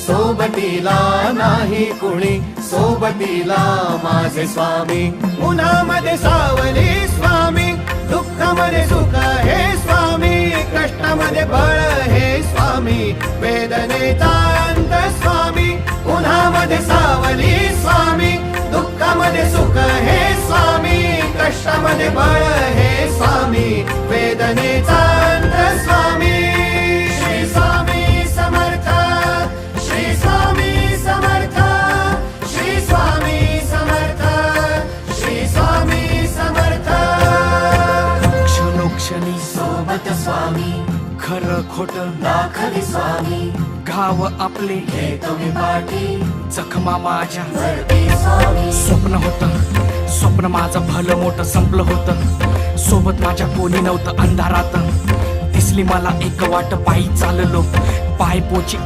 सोबतीला नाही कुणी, सोबतीला माझे स्वामी. उन्हामध्ये सावली स्वामी, दुःखामध्ये सुख हे स्वामी, कष्टामध्ये बळ हे स्वामी, वेदनेचा अंत स्वामी. उन्हामध्ये सावली स्वामी, दुःखामध्ये सुख हे स्वामी, कष्टामध्ये बळ हे स्वामी, वेदनेचा अंत स्वामी. श्री स्वामी समर्थ, श्री स्वामी समर्थ, श्री स्वामी समर्थ, श्री स्वामी समर्थ. क्षणोक्षणी सोबत स्वामी, खरं खोट दाखवी स्वामी, घाव आपले हे तुम्ही पाठी जखमा माझ्या. भरती स्वामी. स्वप्न होतं, स्वप्न माझं भलं मोठं संपलं होतं. सोबत माझ्या कोणी नव्हतं अंधारात. दिसली मला एक वाट, पायी चाललो पाय पोची